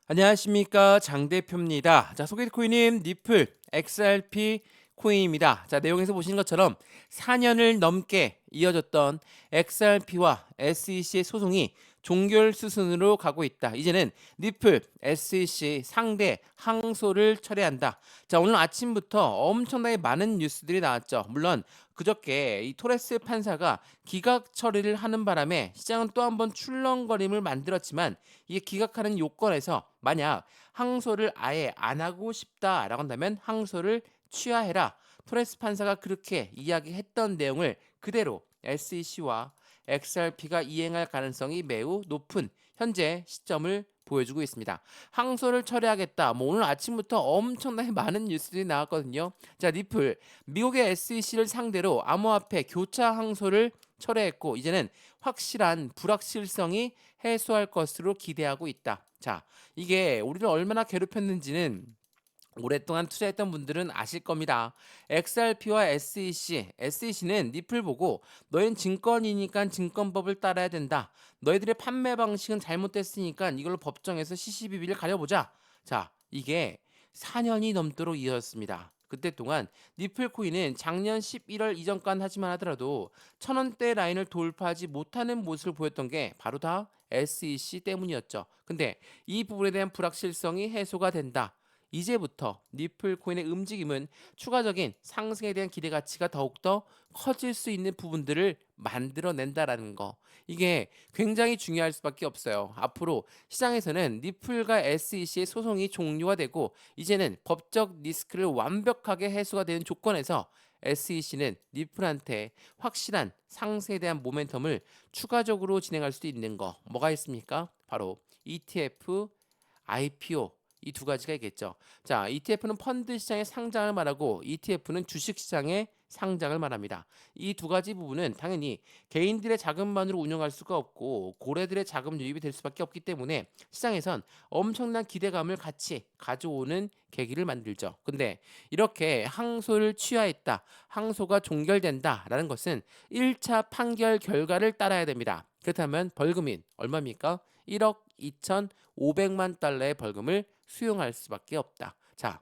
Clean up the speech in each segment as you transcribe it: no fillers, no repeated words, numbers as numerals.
안녕하십니까 장 대표입니다. 자, 소개팅 코인은 니플 XRP 코인입니다. 자, 내용에서 보시는 것처럼 4년을 넘게 이어졌던 XRP와 SEC의 소송이 종결 수순으로 가고 있다. 이제는 니플 SEC 상대 항소를 철회한다. 자, 오늘 아침부터 엄청나게 많은 뉴스들이 나왔죠. 물론 그저께 이 토레스 판사가 기각 처리를 하는 바람에 시장은 또 한번 출렁거림을 만들었지만, 이게 기각하는 요건에서 만약 항소를 아예 안 하고 싶다라고 한다면 항소를 취하해라. 토레스 판사가 그렇게 이야기했던 내용을 그대로 SEC와 XRP가 이행할 가능성이 매우 높은 현재 시점을 보여주고 있습니다. 항소를 처리하겠다. 오늘 아침부터 엄청나게 많은 뉴스들이 나왔거든요. 자, 니플 미국의 SEC를 상대로 암호화폐 교차 항소를 철회했고, 이제는 확실한 불확실성이 해소할 것으로 기대하고 있다. 자, 이게 우리를 얼마나 괴롭혔는지는 오랫동안 투자했던 분들은 아실 겁니다. XRP와 SEC는 니플 보고 너희는 증권이니까 증권법을 따라야 된다. 너희들의 판매 방식은 잘못됐으니까 이걸로 법정에서 시시비비를 가려보자. 자, 이게 4년이 넘도록 이어졌습니다. 그때 동안 니플 코인은 작년 11월 이전까지 하지만 하더라도 1000원대 라인을 돌파하지 못하는 모습을 보였던 게 바로 다 SEC 때문이었죠. 근데 이 부분에 대한 불확실성이 해소가 된다. 이제부터 니플 코인의 움직임은 추가적인 상승에 대한 기대 가치가 더욱더 커질 수 있는 부분들을 만들어낸다라는 거. 이게 굉장히 중요할 수밖에 없어요. 앞으로 시장에서는 니플과 SEC의 소송이 종료가 되고, 이제는 법적 리스크를 완벽하게 해소가 되는 조건에서 SEC는 니플한테 확실한 상승에 대한 모멘텀을 추가적으로 진행할 수 있는 거 뭐가 있습니까? 바로 ETF, IPO, 이 두 가지가 있겠죠. 자, ETF는 펀드 시장의 상장을 말하고 ETF는 주식 시장의 상장을 말합니다. 이 두 가지 부분은 당연히 개인들의 자금만으로 운영할 수가 없고 고래들의 자금 유입이 될 수밖에 없기 때문에 시장에선 엄청난 기대감을 같이 가져오는 계기를 만들죠. 근데 이렇게 항소를 취하했다, 항소가 종결된다라는 것은 1차 판결 결과를 따라야 됩니다. 그렇다면 벌금인 얼마입니까? 1억 2,500만 달러의 벌금을 수용할 수밖에 없다. 자,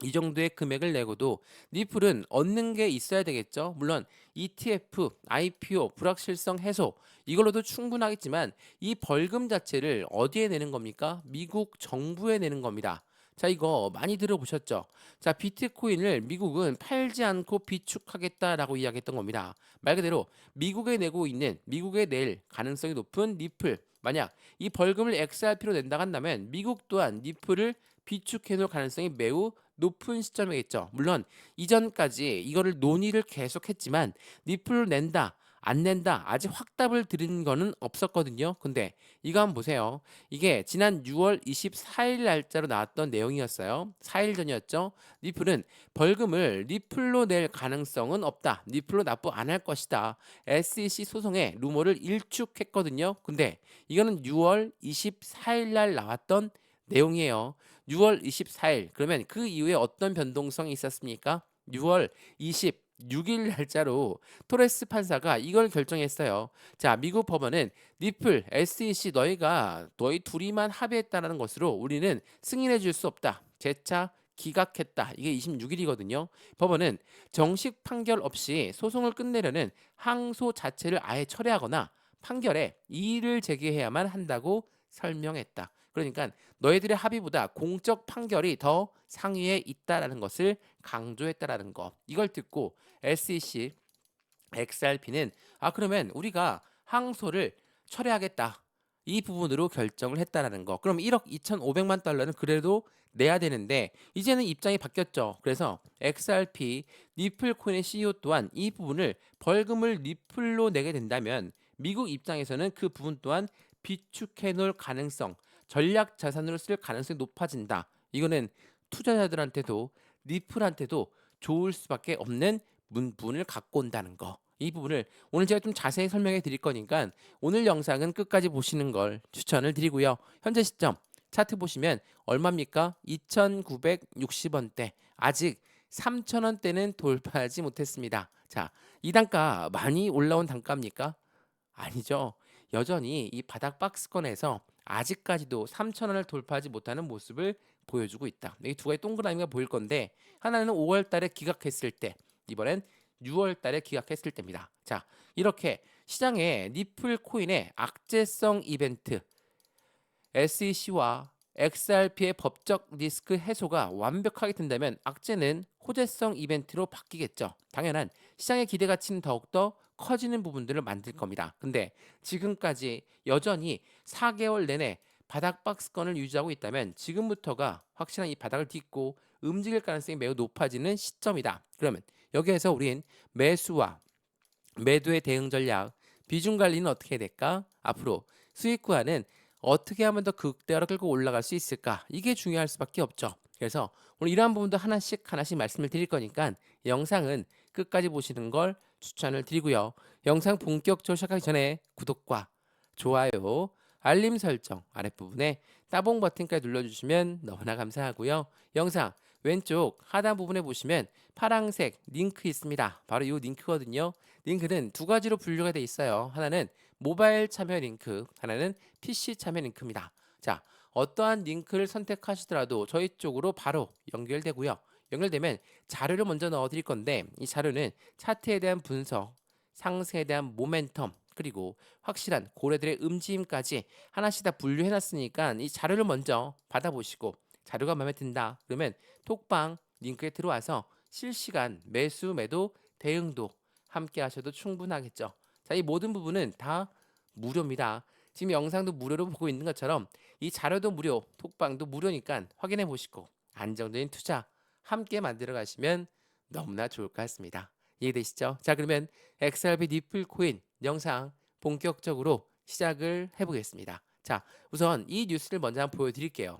이 정도의 금액을 내고도 니플은 얻는 게 있어야 되겠죠. 물론 ETF, IPO, 불확실성 해소 이걸로도 충분하겠지만, 이 벌금 자체를 어디에 내는 겁니까? 미국 정부에 내는 겁니다. 자, 이거 많이 들어보셨죠? 자, 비트코인을 미국은 팔지 않고 비축하겠다라고 이야기했던 겁니다. 말 그대로 미국에 낼 가능성이 높은 니플, 만약 이 벌금을 XRP로 낸다 한다면 미국 또한 니플을 비축해 놓을 가능성이 매우 높은 시점이겠죠. 물론 이전까지 이거를 논의를 계속했지만 니플로 낸다 안 낸다 아직 확답을 드린 거는 없었거든요. 근데 이거 한번 보세요. 이게 지난 6월 24일 날짜로 나왔던 내용이었어요. 4일 전이었죠. 니플은 벌금을 니플로 낼 가능성은 없다. 니플로 납부 안 할 것이다. SEC 소송의 루머를 일축했거든요. 근데 이거는 6월 24일 날 나왔던 내용이에요. 6월 24일. 그러면 그 이후에 어떤 변동성이 있었습니까? 6월 26일 날짜로 토레스 판사가 이걸 결정했어요. 자, 미국 법원은 니플, SEC 너희 둘이만 합의했다라는 것으로 우리는 승인해 줄 수 없다. 재차 기각했다. 이게 26일이거든요. 법원은 정식 판결 없이 소송을 끝내려는 항소 자체를 아예 철회하거나 판결에 이의를 제기해야만 한다고 설명했다. 그러니까 너희들의 합의보다 공적 판결이 더 상위에 있다라는 것을 강조했다라는 거. 이걸 듣고 SEC, XRP는 그러면 우리가 항소를 철회하겠다. 이 부분으로 결정을 했다라는 거. 그럼 1억 2,500만 달러는 그래도 내야 되는데 이제는 입장이 바뀌었죠. 그래서 XRP 니플 코인의 CEO 또한 이 부분을 벌금을 니플로 내게 된다면 미국 입장에서는 그 부분 또한 비축해 놓을 가능성, 전략 자산으로 쓸 가능성이 높아진다. 이거는 투자자들한테도 니플한테도 좋을 수밖에 없는 문분을 갖고 온다는 거. 이 부분을 오늘 제가 좀 자세히 설명해 드릴 거니까 오늘 영상은 끝까지 보시는 걸 추천을 드리고요. 현재 시점 차트 보시면 얼마입니까? 2,960원대. 아직 3,000원대는 돌파하지 못했습니다. 자, 이 단가 많이 올라온 단가입니까? 아니죠. 여전히 이 바닥 박스권에서 아직까지도 3,000원을 돌파하지 못하는 모습을 보여주고 있다. 이 두 가지 동그라미가 보일 건데 하나는 5월 달에 기각했을 때, 이번엔 6월 달에 기각했을 때입니다. 자, 이렇게 시장에 니플 코인의 악재성 이벤트 SEC와 XRP의 법적 리스크 해소가 완벽하게 된다면 악재는 호재성 이벤트로 바뀌겠죠. 당연한 시장의 기대 가치는 더욱더 커지는 부분들을 만들 겁니다. 근데 지금까지 여전히 4개월 내내 바닥 박스권을 유지하고 있다면 지금부터가 확실한 이 바닥을 딛고 움직일 가능성이 매우 높아지는 시점이다. 그러면 여기에서 우린 매수와 매도의 대응 전략, 비중 관리는 어떻게 해야 될까? 앞으로 수익 구간은 어떻게 하면 더 극대화로 끌고 올라갈 수 있을까? 이게 중요할 수밖에 없죠. 그래서 오늘 이러한 부분도 하나씩 말씀을 드릴 거니까 영상은 끝까지 보시는 걸 추천을 드리고요. 영상 본격적으로 시작하기 전에 구독과 좋아요, 알림 설정 아랫부분에 따봉 버튼까지 눌러주시면 너무나 감사하고요. 영상 왼쪽 하단 부분에 보시면 파란색 링크 있습니다. 바로 이 링크거든요. 링크는 두 가지로 분류가 되어 있어요. 하나는 모바일 참여 링크, 하나는 PC 참여 링크입니다. 자, 어떠한 링크를 선택하시더라도 저희 쪽으로 바로 연결되고요. 연결되면 자료를 먼저 넣어 드릴 건데 이 자료는 차트에 대한 분석, 상승에 대한 모멘텀, 그리고 확실한 고래들의 움직임까지 하나씩 다 분류해 놨으니까 이 자료를 먼저 받아보시고 자료가 마음에 든다 그러면 톡방 링크에 들어와서 실시간 매수 매도 대응도 함께 하셔도 충분하겠죠. 자, 이 모든 부분은 다 무료입니다. 지금 영상도 무료로 보고 있는 것처럼 이 자료도 무료, 톡방도 무료니까 확인해 보시고 안정적인 투자 함께 만들어 가시면 너무나 좋을 것 같습니다. 이해되시죠? 자, 그러면 XRP 니플 코인 영상 본격적으로 시작을 해보겠습니다. 자, 우선 이 뉴스를 먼저 한번 보여드릴게요.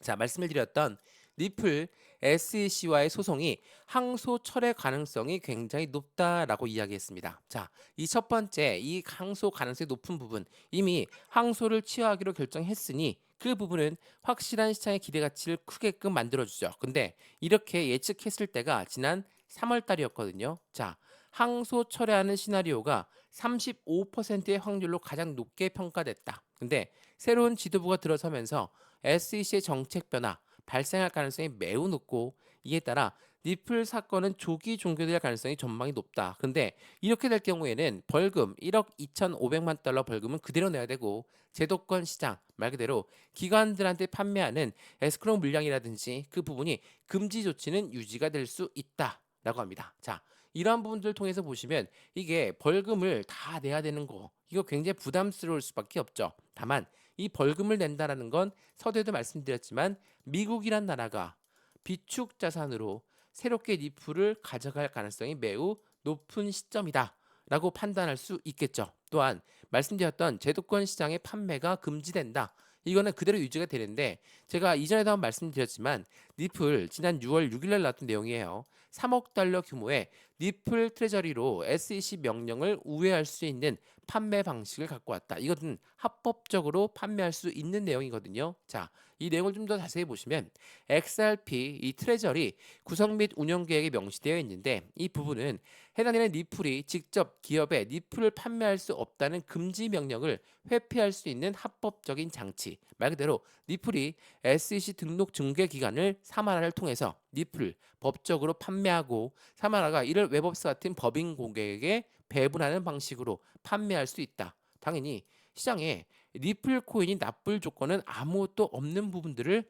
자, 말씀을 드렸던 니플 SEC와의 소송이 항소 철회 가능성이 굉장히 높다라고 이야기했습니다. 자, 이 첫 번째 이 항소 가능성이 높은 부분 이미 항소를 취하하기로 결정했으니 그 부분은 확실한 시장의 기대 가치를 크게끔 만들어주죠. 근데 이렇게 예측했을 때가 지난 3월 달이었거든요. 자, 항소 철회하는 시나리오가 35%의 확률로 가장 높게 평가됐다. 근데 새로운 지도부가 들어서면서 SEC의 정책 변화 발생할 가능성이 매우 높고 이에 따라 니플 사건은 조기 종결될 가능성이 전망이 높다. 근데 이렇게 될 경우에는 벌금 1억 2,500만 달러 벌금은 그대로 내야 되고 제도권 시장 말 그대로 기관들한테 판매하는 에스크로 물량이라든지 그 부분이 금지 조치는 유지가 될 수 있다라고 합니다. 자, 이러한 부분들을 통해서 보시면 이게 벌금을 다 내야 되는 거 이거 굉장히 부담스러울 수밖에 없죠. 다만 이 벌금을 낸다라는 건 서두에도 말씀드렸지만 미국이란 나라가 비축 자산으로 새롭게 니플을 가져갈 가능성이 매우 높은 시점이다 라고 판단할 수 있겠죠. 또한 말씀드렸던 제도권 시장의 판매가 금지된다. 이거는 그대로 유지가 되는데 제가 이전에도 한번 말씀드렸지만 니플 지난 6월 6일 날 나왔던 내용이에요. 3억 달러 규모의 니플 트레저리로 SEC 명령을 우회할 수 있는 판매 방식을 갖고 왔다. 이것은 합법적으로 판매할 수 있는 내용이거든요. 자, 이 내용을 좀 더 자세히 보시면 XRP 이 트레저리 구성 및 운영 계획에 명시되어 있는데 이 부분은 해당되는 니플이 직접 기업에 니플을 판매할 수 없다는 금지 명령을 회피할 수 있는 합법적인 장치. 말 그대로 니플이 SEC 등록 중개 기관을 사마라를 통해서 니플 법적으로 판매하고 사마라가 이를 웹업스 같은 법인 고객에게 배분하는 방식으로 판매할 수 있다. 당연히 시장에 리플 코인이 납불 조건은 아무것도 없는 부분들을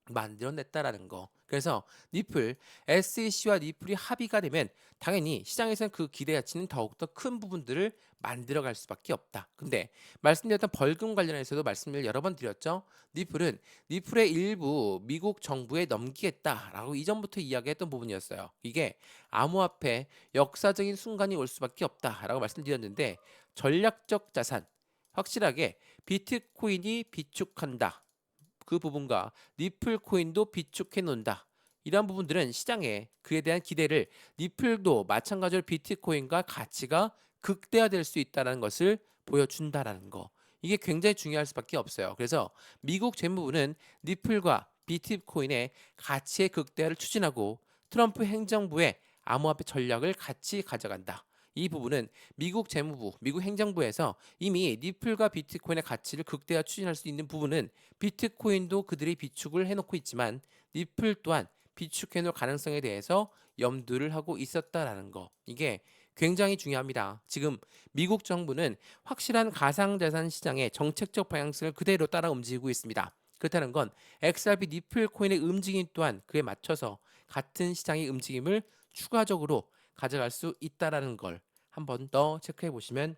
만들어냈다라는 거. 그래서 니플, SEC와 니플이 합의가 되면 당연히 시장에서는 그 기대 가치는 더욱더 큰 부분들을 만들어갈 수밖에 없다. 근데 말씀드렸던 벌금 관련해서도 말씀을 여러 번 드렸죠. 니플은 니플의 일부 미국 정부에 넘기겠다라고 이전부터 이야기했던 부분이었어요. 이게 암호화폐 역사적인 순간이 올 수밖에 없다라고 말씀드렸는데 전략적 자산 확실하게 비트코인이 비축한다. 그 부분과 니플 코인도 비축해 놓는다. 이러한 부분들은 시장에 그에 대한 기대를 니플도 마찬가지로 비트코인과 가치가 극대화될 수 있다는 것을 보여준다라는 거. 이게 굉장히 중요할 수밖에 없어요. 그래서 미국 재무부는 니플과 비트코인의 가치의 극대화를 추진하고 트럼프 행정부의 암호화폐 전략을 같이 가져간다. 이 부분은 미국 재무부, 미국 행정부에서 이미 니플과 비트코인의 가치를 극대화 추진할 수 있는 부분은 비트코인도 그들이 비축을 해놓고 있지만 니플 또한 비축해놓을 가능성에 대해서 염두를 하고 있었다라는 거. 이게 굉장히 중요합니다. 지금 미국 정부는 확실한 가상자산 시장의 정책적 방향성을 그대로 따라 움직이고 있습니다. 그렇다는 건 XRP 니플 코인의 움직임 또한 그에 맞춰서 같은 시장의 움직임을 추가적으로 가져갈 수 있다라는 걸 한 번 더 체크해 보시면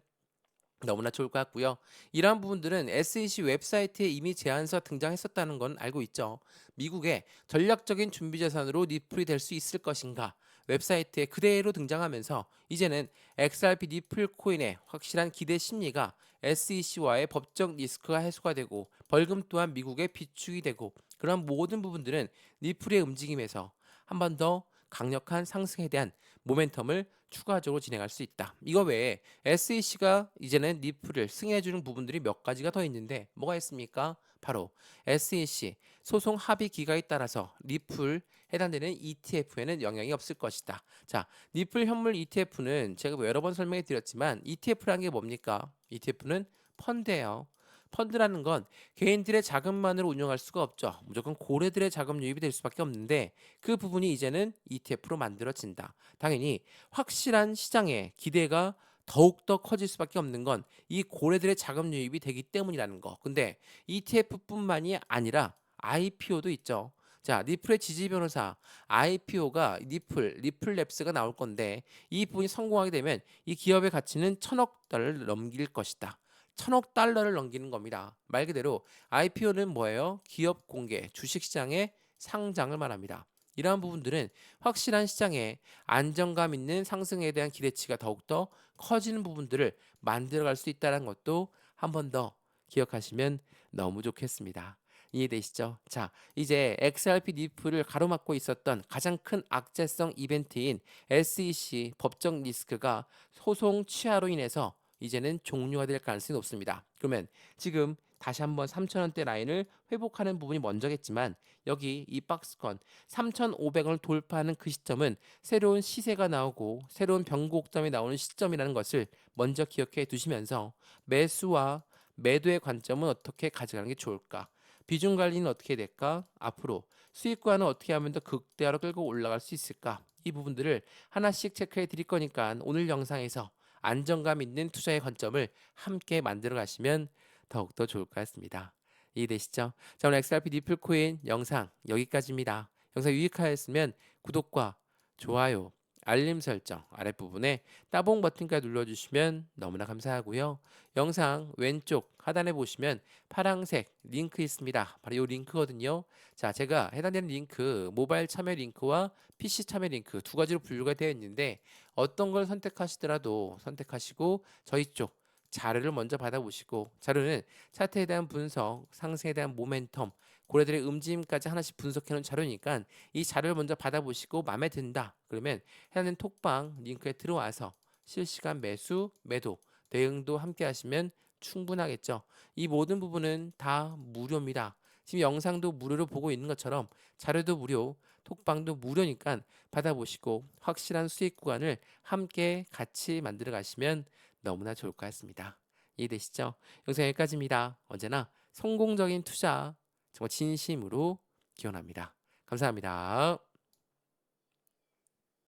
너무나 좋을 것 같고요. 이러한 부분들은 SEC 웹사이트에 이미 제안서 등장했었다는 건 알고 있죠. 미국의 전략적인 준비 자산으로 니플이 될 수 있을 것인가? 웹사이트에 그대로 등장하면서 이제는 XRP 니플 코인의 확실한 기대 심리가 SEC와의 법적 리스크가 해소가 되고 벌금 또한 미국의 비축이 되고 그런 모든 부분들은 니플의 움직임에서 한 번 더 강력한 상승에 대한 모멘텀을 추가적으로 진행할 수 있다. 이거 외에 SEC가 이제는 니플을 승인해주는 부분들이 몇 가지가 더 있는데 뭐가 있습니까? 바로 SEC 소송 합의 기간에 따라서 니플 해당되는 ETF에는 영향이 없을 것이다. 자, 니플 현물 ETF는 제가 여러 번 설명해 드렸지만 ETF라는 게 뭡니까? ETF는 펀드예요. 펀드라는 건 개인들의 자금만으로 운영할 수가 없죠. 무조건 고래들의 자금 유입이 될 수밖에 없는데 그 부분이 이제는 ETF로 만들어진다. 당연히 확실한 시장의 기대가 더욱더 커질 수밖에 없는 건 이 고래들의 자금 유입이 되기 때문이라는 거. 근데 ETF뿐만이 아니라 IPO도 있죠. 자, 니플의 지지 변호사 IPO가 리플랩스가 나올 건데 이 부분이 성공하게 되면 이 기업의 가치는 1,000억 달러를 넘길 것이다. 1,000억 달러를 넘기는 겁니다. 말 그대로 IPO는 뭐예요? 기업 공개, 주식시장의 상장을 말합니다. 이러한 부분들은 확실한 시장에 안정감 있는 상승에 대한 기대치가 더욱더 커지는 부분들을 만들어갈 수 있다는 것도 한 번 더 기억하시면 너무 좋겠습니다. 이해되시죠? 자, 이제 XRP 니플을 가로막고 있었던 가장 큰 악재성 이벤트인 SEC 법적 리스크가 소송 취하로 인해서 이제는 종료가 될 가능성이 높습니다. 그러면 지금 다시 한번 3,000원대 라인을 회복하는 부분이 먼저겠지만 여기 이 박스권 3,500원을 돌파하는 그 시점은 새로운 시세가 나오고 새로운 변곡점이 나오는 시점이라는 것을 먼저 기억해 두시면서 매수와 매도의 관점은 어떻게 가져가는 게 좋을까? 비중 관리는 어떻게 될까? 앞으로 수익과는 어떻게 하면 더 극대화로 끌고 올라갈 수 있을까? 이 부분들을 하나씩 체크해 드릴 거니까 오늘 영상에서 안정감 있는 투자의 관점을 함께 만들어 가시면 더욱더 좋을 것 같습니다. 이해되시죠? 자, 오늘 XRP 니플 코인 영상 여기까지입니다. 영상 유익하였으면 구독과 좋아요, 알림 설정 아랫부분에 따봉 버튼까지 눌러주시면 너무나 감사하고요. 영상 왼쪽 하단에 보시면 파란색 링크 있습니다. 바로 이 링크거든요. 자, 제가 해당되는 링크 모바일 참여 링크와 PC 참여 링크 두 가지로 분류가 되어 있는데 어떤 걸 선택하시더라도 선택하시고 저희 쪽 자료를 먼저 받아보시고 자료는 차트에 대한 분석, 상승에 대한 모멘텀, 고래들의 움직임까지 하나씩 분석해놓은 자료니까 이 자료를 먼저 받아보시고 마음에 든다. 그러면 해당되는 톡방 링크에 들어와서 실시간 매수, 매도, 대응도 함께 하시면 충분하겠죠. 이 모든 부분은 다 무료입니다. 지금 영상도 무료로 보고 있는 것처럼 자료도 무료, 톡방도 무료니까 받아보시고 확실한 수익 구간을 함께 같이 만들어 가시면 너무나 좋을 것 같습니다. 이해되시죠? 영상 여기까지입니다. 언제나 성공적인 투자 정말 진심으로 기원합니다. 감사합니다.